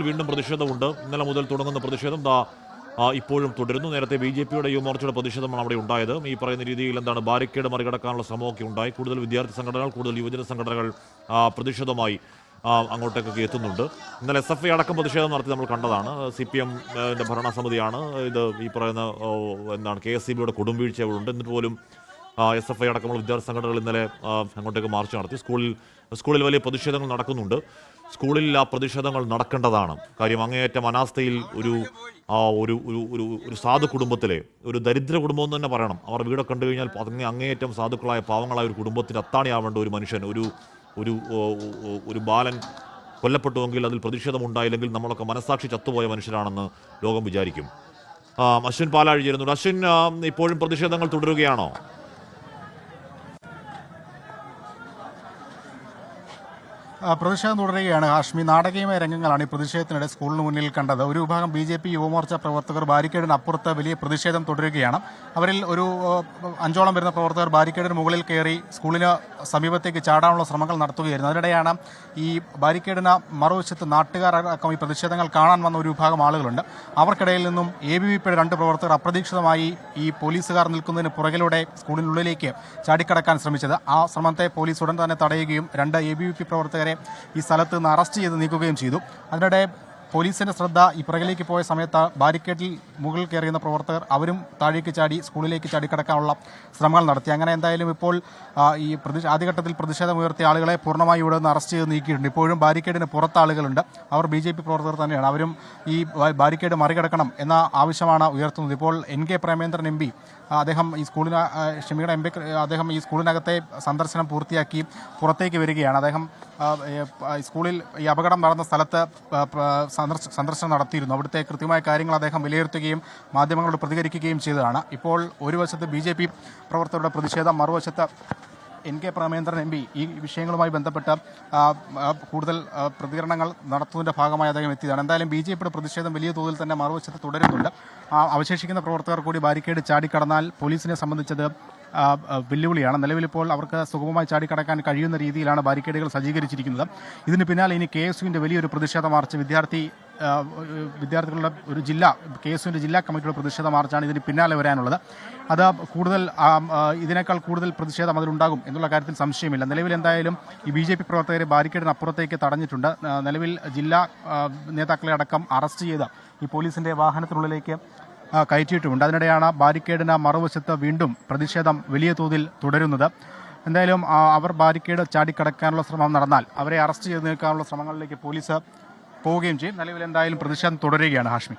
വീണ്ടും പ്രതിഷേധമുണ്ട്. ഇന്നലെ മുതൽ തുടങ്ങുന്ന പ്രതിഷേധം ഇപ്പോഴും തുടരുന്നു. നേരത്തെ BJP-യുടെ യുവമോർച്ചയുടെ പ്രതിഷേധമാണ് അവിടെ ഉണ്ടായത്. ഈ പറയുന്ന രീതിയിൽ ബാരിക്കേഡ് മറികടക്കാനുള്ള ശ്രമമൊക്കെ ഉണ്ടായി. കൂടുതൽ വിദ്യാർത്ഥി സംഘടനകൾ, കൂടുതൽ യുവജന സംഘടനകൾ പ്രതിഷേധവുമായി അങ്ങോട്ടേക്കൊക്കെ എത്തുന്നുണ്ട്. ഇന്നലെ SFI അടക്കം പ്രതിഷേധം നടത്തി നമ്മൾ കണ്ടതാണ്. CPM ഭരണസമിതിയാണ് ഇത് ഈ പറയുന്ന KSCB-യുടെ കൊടുംവീഴ്ചകളുണ്ട്. എന്നിട്ട് പോലും SFI അടക്കമുള്ള വിദ്യാർത്ഥി സംഘടനകൾ ഇന്നലെ അങ്ങോട്ടേക്ക് മാർച്ച് നടത്തി. സ്കൂളിൽ വലിയ പ്രതിഷേധങ്ങൾ നടക്കുന്നുണ്ട്. സ്കൂളിൽ ആ പ്രതിഷേധങ്ങൾ നടക്കേണ്ടതാണ്. കാര്യം അങ്ങേയറ്റം അനാസ്ഥയിൽ ഒരു സാധു കുടുംബത്തിലെ ഒരു ദരിദ്ര കുടുംബം എന്ന് തന്നെ പറയണം. അവർ വീടൊക്കെ കണ്ടു കഴിഞ്ഞാൽ അങ്ങേയറ്റം സാധുക്കളായ പാവങ്ങളായ ഒരു കുടുംബത്തിന് അത്താണിയാവേണ്ട ഒരു മനുഷ്യൻ, ഒരു ബാലൻ കൊല്ലപ്പെട്ടുവെങ്കിൽ അതിൽ പ്രതിഷേധമുണ്ടായില്ലെങ്കിൽ നമ്മളൊക്കെ മനസാക്ഷി ചത്തുപോയ മനുഷ്യരാണെന്ന് ലോകം വിചാരിക്കും. അശ്വിൻ പാലാഴി ചേരുന്നുണ്ട്. അശ്വിൻ, ഇപ്പോഴും പ്രതിഷേധങ്ങൾ തുടരുകയാണോ? പ്രതിഷേധം തുടരുകയാണ് ഹാഷ്മി. നാടകീയമായ രംഗങ്ങളാണ് ഈ പ്രതിഷേധത്തിനിടെ സ്കൂളിന് മുന്നിൽ കണ്ടത്. ഒരു വിഭാഗം BJP യുവമോർച്ച പ്രവർത്തകർ ബാരിക്കേഡിന് അപ്പുറത്ത് വലിയ പ്രതിഷേധം തുടരുകയാണ്. അവരിൽ ഒരു 5ഓളം വരുന്ന പ്രവർത്തകർ ബാരിക്കേഡിന് മുകളിൽ കയറി സ്കൂളിന് സമീപത്തേക്ക് ചാടാനുള്ള ശ്രമങ്ങൾ നടത്തുകയായിരുന്നു. അതിനിടെയാണ് ഈ ബാരിക്കേഡിന് മറുവശത്ത് നാട്ടുകാരടക്കം ഈ പ്രതിഷേധങ്ങൾ കാണാൻ വന്ന ഒരു വിഭാഗം ആളുകളുണ്ട്. അവർക്കിടയിൽ നിന്നും ABVP-യുടെ 2 പ്രവർത്തകർ അപ്രതീക്ഷിതമായി ഈ പോലീസുകാർ നിൽക്കുന്നതിന് പുറകിലൂടെ സ്കൂളിനുള്ളിലേക്ക് ചാടിക്കടക്കാൻ ശ്രമിച്ചത്. ആ ശ്രമത്തെ പോലീസ് ഉടൻ തന്നെ തടയുകയും 2 ABVP പ്രവർത്തകരെ ഈ സ്ഥലത്ത് നിന്ന് അറസ്റ്റ് ചെയ്ത് നീക്കുകയും ചെയ്തു. അതിനിടെ പോലീസിന്റെ ശ്രദ്ധ ഈ പുറകിലേക്ക് പോയ സമയത്ത് ബാരിക്കേഡിൽ മുകളിൽ കയറിയുന്ന പ്രവർത്തകർ അവരും താഴേക്ക് ചാടി സ്കൂളിലേക്ക് ചാടിക്കടക്കാനുള്ള ശ്രമങ്ങൾ നടത്തി. അങ്ങനെ എന്തായാലും ഇപ്പോൾ ഈ ആദ്യഘട്ടത്തിൽ പ്രതിഷേധമുയർത്തിയ ആളുകളെ പൂർണ്ണമായി ഇവിടെ നിന്ന് അറസ്റ്റ് ചെയ്ത് നീക്കിയിട്ടുണ്ട്. ഇപ്പോഴും ബാരിക്കേഡിന് പുറത്ത് ആളുകളുണ്ട്. അവർ BJP പ്രവർത്തകർ തന്നെയാണ്. അവരും ഈ ബാരിക്കേഡ് മറികടക്കണം എന്ന ആവശ്യമാണ് ഉയർത്തുന്നത്. ഇപ്പോൾ NK പ്രേമേന്ദ്രൻ MP അദ്ദേഹം ഈ ഷമിയുടെ MP അദ്ദേഹം ഈ സ്കൂളിനകത്തെ സന്ദർശനം പൂർത്തിയാക്കി പുറത്തേക്ക് വരികയാണ്. അദ്ദേഹം സ്കൂളിൽ ഈ അപകടം നടന്ന സ്ഥലത്ത് സന്ദർശനം നടത്തിയിരുന്നു. അവിടുത്തെ കൃത്യമായ കാര്യങ്ങൾ അദ്ദേഹം വിലയിരുത്തുകയും മാധ്യമങ്ങളോട് പ്രതികരിക്കുകയും ചെയ്തതാണ്. ഇപ്പോൾ ഒരു വശത്ത് BJP പ്രവർത്തകരുടെ പ്രതിഷേധം, മറുവശത്ത് NK പ്രേമേന്ദ്രൻ MP ഈ വിഷയങ്ങളുമായി ബന്ധപ്പെട്ട് കൂടുതൽ പ്രതികരണങ്ങൾ നടത്തുന്നതിൻ്റെ ഭാഗമായി അദ്ദേഹം എത്തിയതാണ്. എന്തായാലും BJP-യുടെ പ്രതിഷേധം വലിയ തോതിൽ തന്നെ മറുവശത്ത് തുടരുന്നുണ്ട്. അവശേഷിക്കുന്ന പ്രവർത്തകർ കൂടി ബാരിക്കേഡ് ചാടിക്കടന്നാൽ പോലീസിനെ സംബന്ധിച്ചത് വെല്ലുവിളിയാണ്. നിലവിലിപ്പോൾ അവർക്ക് സുഗമമായി ചാടിക്കടക്കാൻ കഴിയുന്ന രീതിയിലാണ് ബാരിക്കേഡുകൾ സജ്ജീകരിച്ചിരിക്കുന്നത്. ഇതിന് പിന്നാലെ ഇനി KSUവിൻ്റെ വലിയൊരു പ്രതിഷേധ മാർച്ച്, വിദ്യാർത്ഥികളുടെ ഒരു KSUവിൻ്റെ ജില്ലാ കമ്മിറ്റിയുടെ പ്രതിഷേധ മാർച്ചാണ് ഇതിന് പിന്നാലെ വരാനുള്ളത്. അത് ഇതിനേക്കാൾ കൂടുതൽ പ്രതിഷേധം അതിലുണ്ടാകും എന്നുള്ള കാര്യത്തിൽ സംശയമില്ല. നിലവിൽ എന്തായാലും ഈ BJP പ്രവർത്തകരെ ബാരിക്കേഡിന് അപ്പുറത്തേക്ക് തടഞ്ഞിട്ടുണ്ട്. നിലവിൽ ജില്ലാ നേതാക്കളെ അടക്കം അറസ്റ്റ് ചെയ്ത് ഈ പോലീസിൻ്റെ വാഹനത്തിനുള്ളിലേക്ക് കയറ്റിയിട്ടുമുണ്ട്. അതിനിടെയാണ് ബാരിക്കേഡിന് മറുവശത്ത് വീണ്ടും പ്രതിഷേധം വലിയ തോതിൽ തുടരുന്നത്. എന്തായാലും അവർ ബാരിക്കേഡ് ചാടിക്കടക്കാനുള്ള ശ്രമം നടന്നാൽ അവരെ അറസ്റ്റ് ചെയ്ത് നീക്കാനുള്ള ശ്രമങ്ങളിലേക്ക് പോലീസ് പോവുകയും ചെയ്യും. നിലവിൽ എന്തായാലും പ്രതിഷേധം തുടരുകയാണ് ഹാഷ്മി.